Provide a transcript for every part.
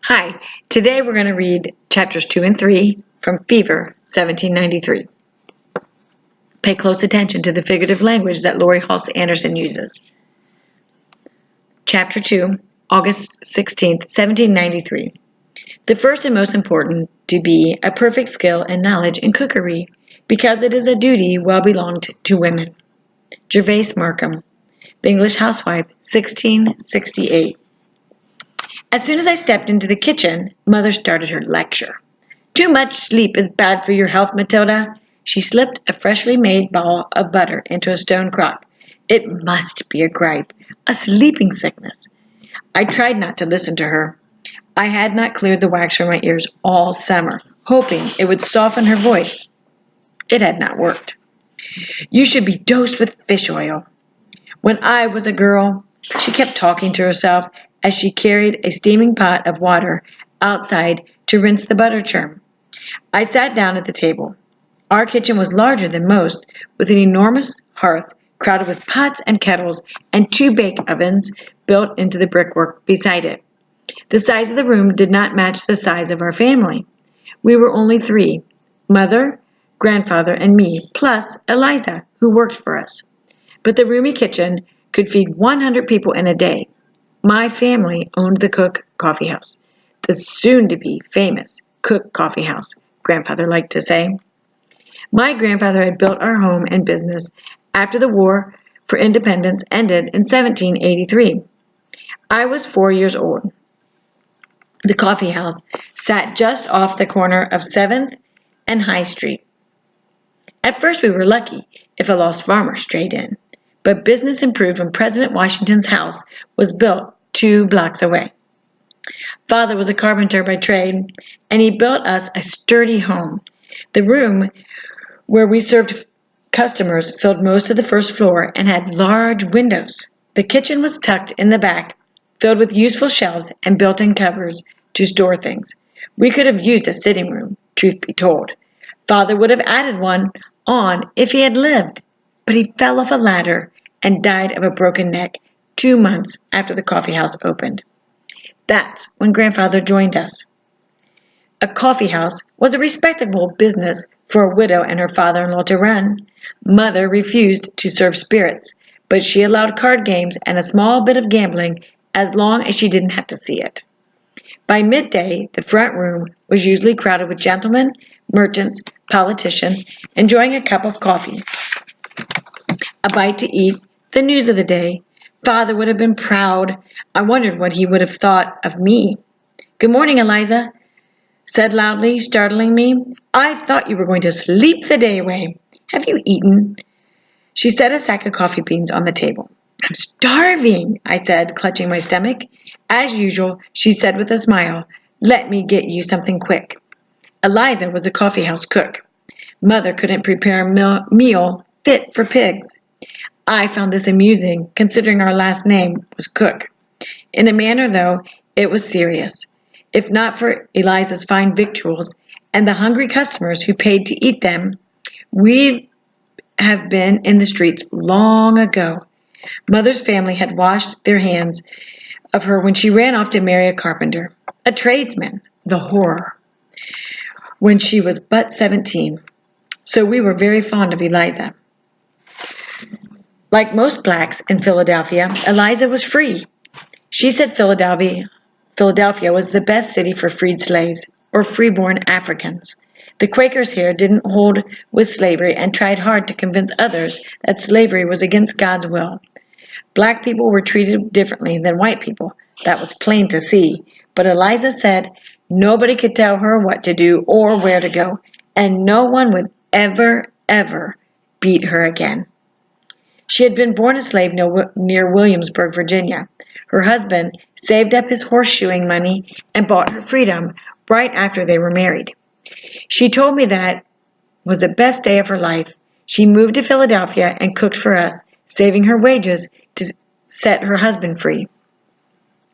Hi, today we're going to read chapters 2 and 3 from Fever, 1793. Pay close attention to the figurative language that Laurie Halse Anderson uses. Chapter 2, August 16th, 1793. The first and most important to be a perfect skill and knowledge in cookery, because it is a duty well belonged to women. Gervase Markham, The English Housewife, 1668. As soon as I stepped into the kitchen, Mother started her lecture. Too much sleep is bad for your health, Matilda. She slipped a freshly made ball of butter into a stone crock. It must be a gripe, a sleeping sickness. I tried not to listen to her. I had not cleared the wax from my ears all summer, hoping it would soften her voice. It had not worked. You should be dosed with fish oil. When I was a girl, she kept talking to herself as she carried a steaming pot of water outside to rinse the butter churn. I sat down at the table. Our kitchen was larger than most, with an enormous hearth crowded with pots and kettles and 2 bake ovens built into the brickwork beside it. The size of the room did not match the size of our family. We were only 3, Mother, Grandfather, and me, plus Eliza, who worked for us. But the roomy kitchen could feed 100 people in a day. My family owned the Cook Coffee House, the soon-to-be famous Cook Coffee House, Grandfather liked to say. My grandfather had built our home and business after the War for Independence ended in 1783. I was 4 years old. The coffee house sat just off the corner of 7th and High Street. At first we were lucky if a lost farmer strayed in, but business improved when President Washington's house was built 2 blocks away. Father was a carpenter by trade, and he built us a sturdy home. The room where we served customers filled most of the first floor and had large windows. The kitchen was tucked in the back, filled with useful shelves and built-in cupboards to store things. We could have used a sitting room, truth be told. Father would have added one on if he had lived, but he fell off a ladder and died of a broken neck 2 months after the coffee house opened. That's when Grandfather joined us. A coffee house was a respectable business for a widow and her father-in-law to run. Mother refused to serve spirits, but she allowed card games and a small bit of gambling as long as she didn't have to see it. By midday, the front room was usually crowded with gentlemen, merchants, politicians, enjoying a cup of coffee, a bite to eat, the news of the day. Father would have been proud. I wondered what he would have thought of me. Good morning, Eliza, said loudly, startling me. I thought you were going to sleep the day away. Have you eaten? She set a sack of coffee beans on the table. I'm starving, I said, clutching my stomach. As usual, she said with a smile, let me get you something quick. Eliza was a coffee house cook. Mother couldn't prepare a meal fit for pigs. I found this amusing, considering our last name was Cook. In a manner, though, it was serious. If not for Eliza's fine victuals and the hungry customers who paid to eat them, we'd have been in the streets long ago. Mother's family had washed their hands of her when she ran off to marry a carpenter, a tradesman, the horror, when she was but 17. So we were very fond of Eliza. Like most blacks in Philadelphia, Eliza was free. She said Philadelphia was the best city for freed slaves, or freeborn Africans. The Quakers here didn't hold with slavery and tried hard to convince others that slavery was against God's will. Black people were treated differently than white people. That was plain to see. But Eliza said nobody could tell her what to do or where to go, and no one would ever beat her again. She had been born a slave near Williamsburg, Virginia. Her husband saved up his horseshoeing money and bought her freedom right after they were married. She told me that was the best day of her life. She moved to Philadelphia and cooked for us, saving her wages to set her husband free.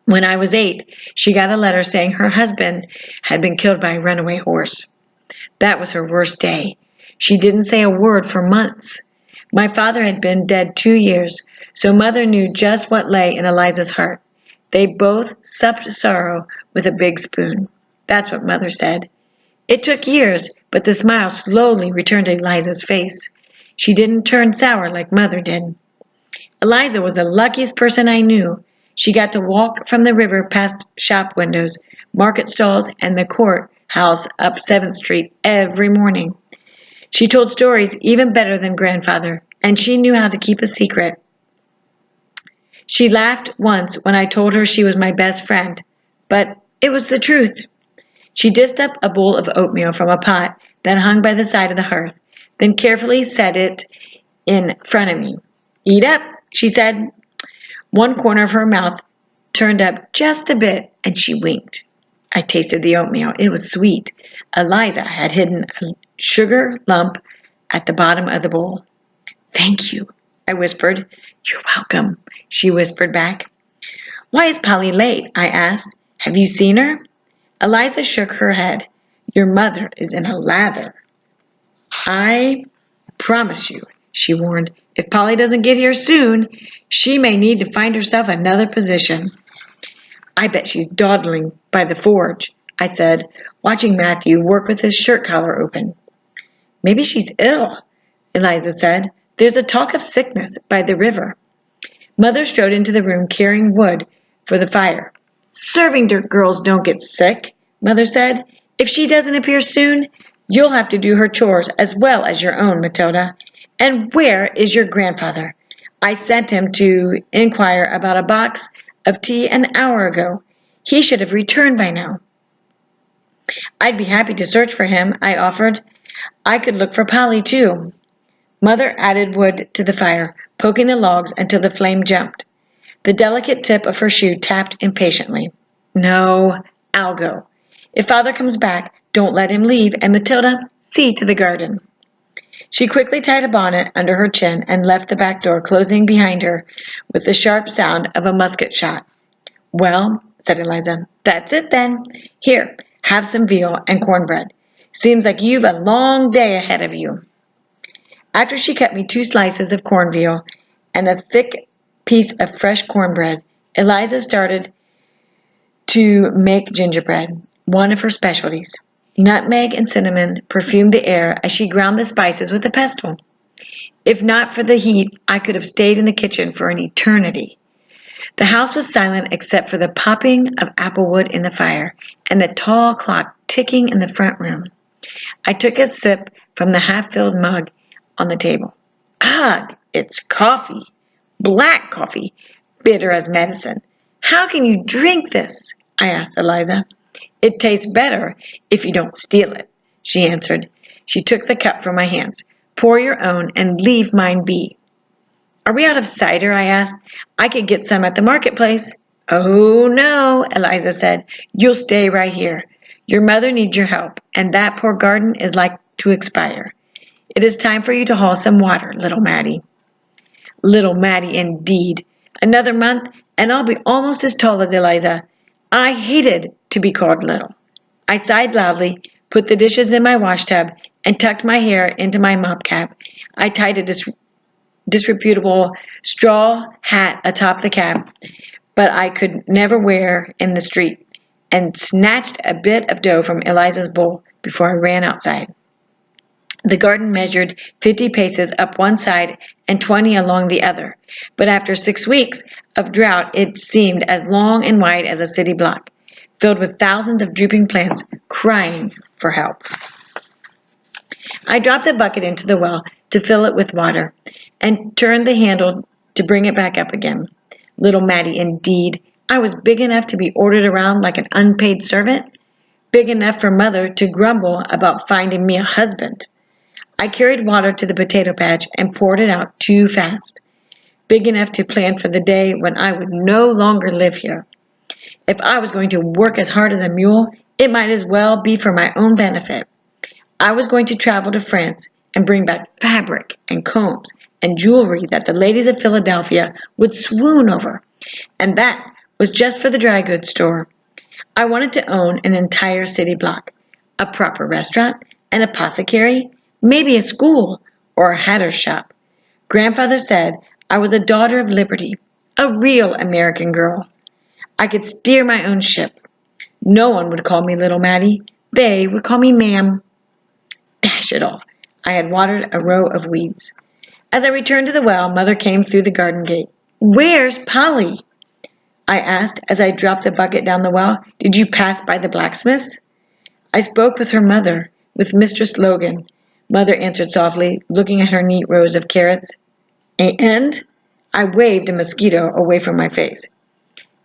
When I was 8, she got a letter saying her husband had been killed by a runaway horse. That was her worst day. She didn't say a word for months. My father had been dead 2 years, so Mother knew just what lay in Eliza's heart. They both supped sorrow with a big spoon. That's what Mother said. It took years, but the smile slowly returned to Eliza's face. She didn't turn sour like Mother did. Eliza was the luckiest person I knew. She got to walk from the river past shop windows, market stalls, and the courthouse up 7th Street every morning. She told stories even better than grandfather, and she knew how to keep a secret. She laughed once when I told her she was my best friend, but it was the truth. She dished up a bowl of oatmeal from a pot that hung by the side of the hearth, then carefully set it in front of me. "Eat up," she said. One corner of her mouth turned up just a bit, and she winked. I tasted the oatmeal. It was sweet. Eliza had hidden a sugar lump at the bottom of the bowl. "Thank you," I whispered. "You're welcome," she whispered back. "Why is Polly late?" I asked. "Have you seen her?" Eliza shook her head. "Your mother is in a lather." "I promise you," she warned, "if Polly doesn't get here soon, she may need to find herself another position." "I bet she's dawdling by the forge," I said, watching Matthew work with his shirt collar open. "Maybe she's ill," Eliza said. "There's a talk of sickness by the river." Mother strode into the room carrying wood for the fire. "Serving girls don't get sick," Mother said. "If she doesn't appear soon, you'll have to do her chores as well as your own, Matilda. And where is your grandfather? I sent him to inquire about a box of tea an hour ago. He should have returned by now." "I'd be happy to search for him," I offered. "I could look for Polly, too." Mother added wood to the fire, poking the logs until the flame jumped. The delicate tip of her shoe tapped impatiently. "No, I'll go. If Father comes back, don't let him leave, and Matilda, see to the garden." She quickly tied a bonnet under her chin and left the back door closing behind her with the sharp sound of a musket shot. "Well," said Eliza, "that's it then. Here, have some veal and cornbread. Seems like you've a long day ahead of you." After she cut me 2 slices of corn veal and a thick piece of fresh cornbread, Eliza started to make gingerbread, one of her specialties. Nutmeg and cinnamon perfumed the air as she ground the spices with a pestle. If not for the heat, I could have stayed in the kitchen for an eternity. The house was silent except for the popping of applewood in the fire and the tall clock ticking in the front room. I took a sip from the half-filled mug on the table. "Ugh, it's coffee. Black coffee, bitter as medicine. How can you drink this?" I asked Eliza. "It tastes better if you don't steal it," she answered. She took the cup from my hands. "Pour your own and leave mine be." "Are we out of cider?" I asked. "I could get some at the marketplace." "Oh, no," Eliza said. "You'll stay right here. Your mother needs your help, and that poor garden is like to expire. It is time for you to haul some water, little Maddie." Little Maddie, indeed. Another month, and I'll be almost as tall as Eliza. I hated to be called little. I sighed loudly, put the dishes in my washtub, and tucked my hair into my mop cap. I tied a disreputable straw hat atop the cap, but I could never wear in the street, and snatched a bit of dough from Eliza's bowl before I ran outside. The garden measured 50 paces up one side and 20 along the other, but after 6 weeks of drought it seemed as long and wide as a city block, filled with thousands of drooping plants crying for help. I dropped the bucket into the well to fill it with water and turned the handle to bring it back up again. Little Maddie, indeed. I was big enough to be ordered around like an unpaid servant, big enough for Mother to grumble about finding me a husband. I carried water to the potato patch and poured it out too fast, big enough to plan for the day when I would no longer live here. If I was going to work as hard as a mule, it might as well be for my own benefit. I was going to travel to France and bring back fabric and combs and jewelry that the ladies of Philadelphia would swoon over, and that was just for the dry goods store. I wanted to own an entire city block, a proper restaurant, an apothecary, maybe a school or a hatter's shop. Grandfather said I was a daughter of liberty, a real American girl. I could steer my own ship. No one would call me little Maddie. They would call me ma'am. Dash it all. I had watered a row of weeds. As I returned to the well, Mother came through the garden gate. Where's Polly? I asked as I dropped the bucket down the well. Did you pass by the blacksmith's? I spoke with her mother, with Mistress Logan. Mother answered softly, looking at her neat rows of carrots. And? I waved a mosquito away from my face.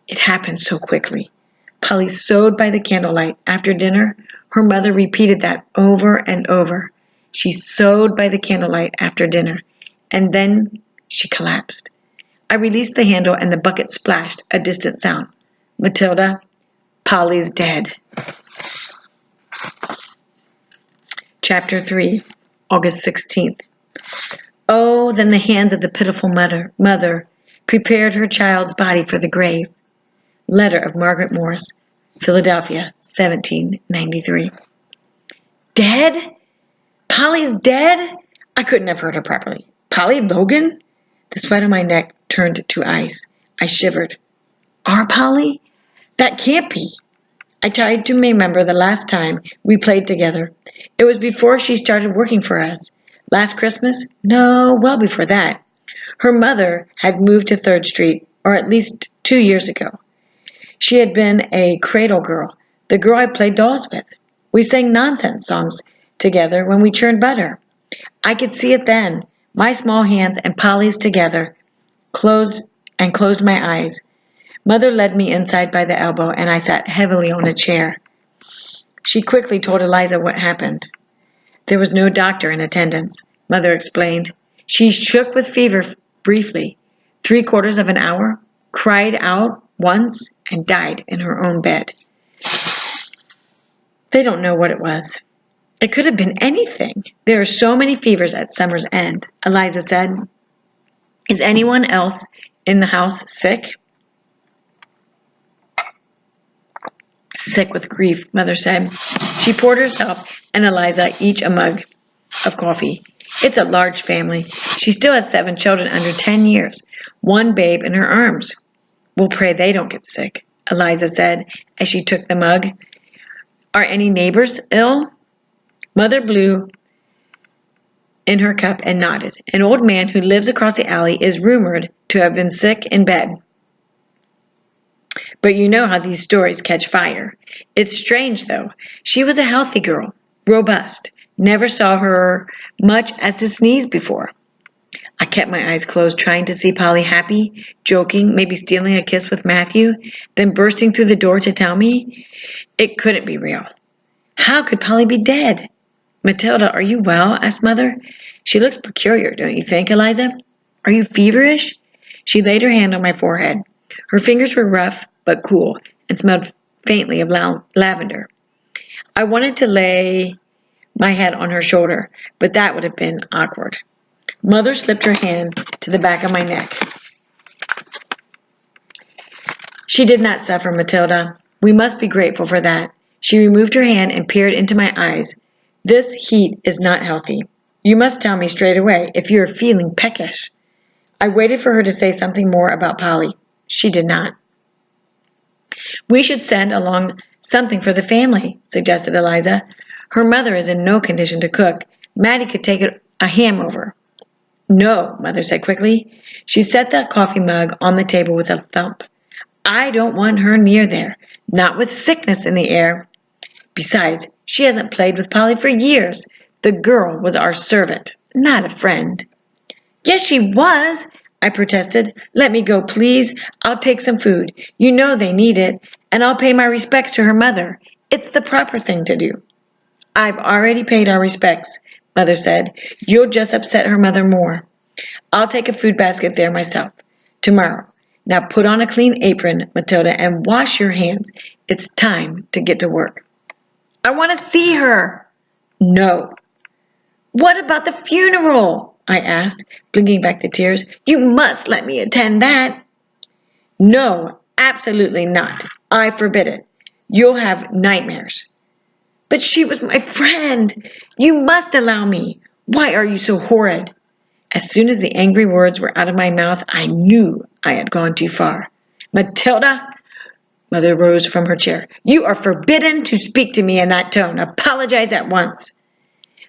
It happened so quickly. Polly sewed by the candlelight. After dinner, her mother repeated that over and over. She sewed by the candlelight after dinner, and then she collapsed. I released the handle and the bucket splashed a distant sound. Matilda, Polly's dead. Chapter 3, August 16th. Oh, then the hands of the pitiful mother prepared her child's body for the grave. Letter of Margaret Morse, Philadelphia, 1793. Dead? Polly's dead? I couldn't have heard her properly. Polly Logan? The sweat on my neck turned to ice. I shivered. Our Polly? That can't be. I tried to remember the last time we played together. It was before she started working for us. Last Christmas? No, well before that. Her mother had moved to 3rd Street, or at least 2 years ago. She had been a cradle girl, the girl I played dolls with. We sang nonsense songs together when we churned butter. I could see it then, my small hands and Polly's together, closed my eyes. Mother led me inside by the elbow, and I sat heavily on a chair. She quickly told Eliza what happened. There was no doctor in attendance, Mother explained. She shook with fever briefly, 3/4 of an hour, cried out once, and died in her own bed. They don't know what it was. It could have been anything. There are so many fevers at summer's end, Eliza said. Is anyone else in the house sick? Sick with grief, Mother said. She poured herself and Eliza each a mug of coffee. It's a large family. She still has 7 children under 10 years, 1 babe in her arms. We'll pray they don't get sick, Eliza said as she took the mug. Are any neighbors ill? Mother blew in her cup and nodded. An old man who lives across the alley is rumored to have been sick in bed. But you know how these stories catch fire. It's strange, though. She was a healthy girl, robust. Never saw her much as to sneeze before. I kept my eyes closed, trying to see Polly happy, joking, maybe stealing a kiss with Matthew, then bursting through the door to tell me. It couldn't be real. How could Polly be dead? Matilda, are you well? Asked Mother. She looks peculiar, don't you think, Eliza? Are you feverish? She laid her hand on my forehead. Her fingers were rough but cool and smelled faintly of lavender. I wanted to lay my head on her shoulder, but that would have been awkward. Mother slipped her hand to the back of my neck. She did not suffer, Matilda. We must be grateful for that. She removed her hand and peered into my eyes. This heat is not healthy. You must tell me straight away if you are feeling peckish. I waited for her to say something more about Polly. She did not. We should send along something for the family, suggested Eliza. Her mother is in no condition to cook. Maddie could take a ham over. No, Mother said quickly. She set the coffee mug on the table with a thump. I don't want her near there, not with sickness in the air. Besides, she hasn't played with Polly for years. The girl was our servant, not a friend. Yes, she was, I protested. Let me go, please. I'll take some food. You know they need it, and I'll pay my respects to her mother. It's the proper thing to do. I've already paid our respects, Mother said. You'll just upset her mother more. I'll take a food basket there myself. Tomorrow. Now put on a clean apron, Matilda, and wash your hands. It's time to get to work. I want to see her. No. What about the funeral? I asked, blinking back the tears. You must let me attend that. No, absolutely not. I forbid it. You'll have nightmares. But she was my friend. You must allow me. Why are you so horrid? As soon as the angry words were out of my mouth, I knew I had gone too far. Matilda, Mother rose from her chair. You are forbidden to speak to me in that tone. Apologize at once.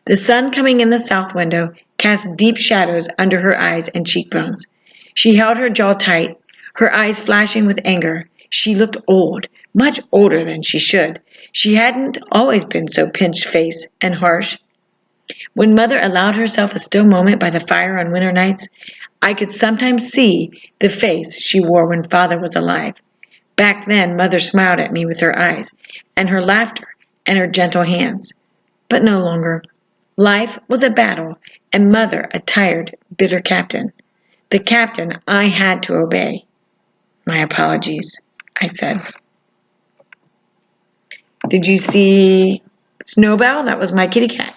The sun coming in the south window cast deep shadows under her eyes and cheekbones. She held her jaw tight, her eyes flashing with anger. She looked old, much older than she should. She hadn't always been so pinch-faced and harsh. When Mother allowed herself a still moment by the fire on winter nights, I could sometimes see the face she wore when Father was alive. Back then, Mother smiled at me with her eyes, and her laughter, and her gentle hands. But no longer. Life was a battle, and Mother a tired, bitter captain. The captain I had to obey. My apologies, I said. Did you see Snowbell? That was my kitty cat.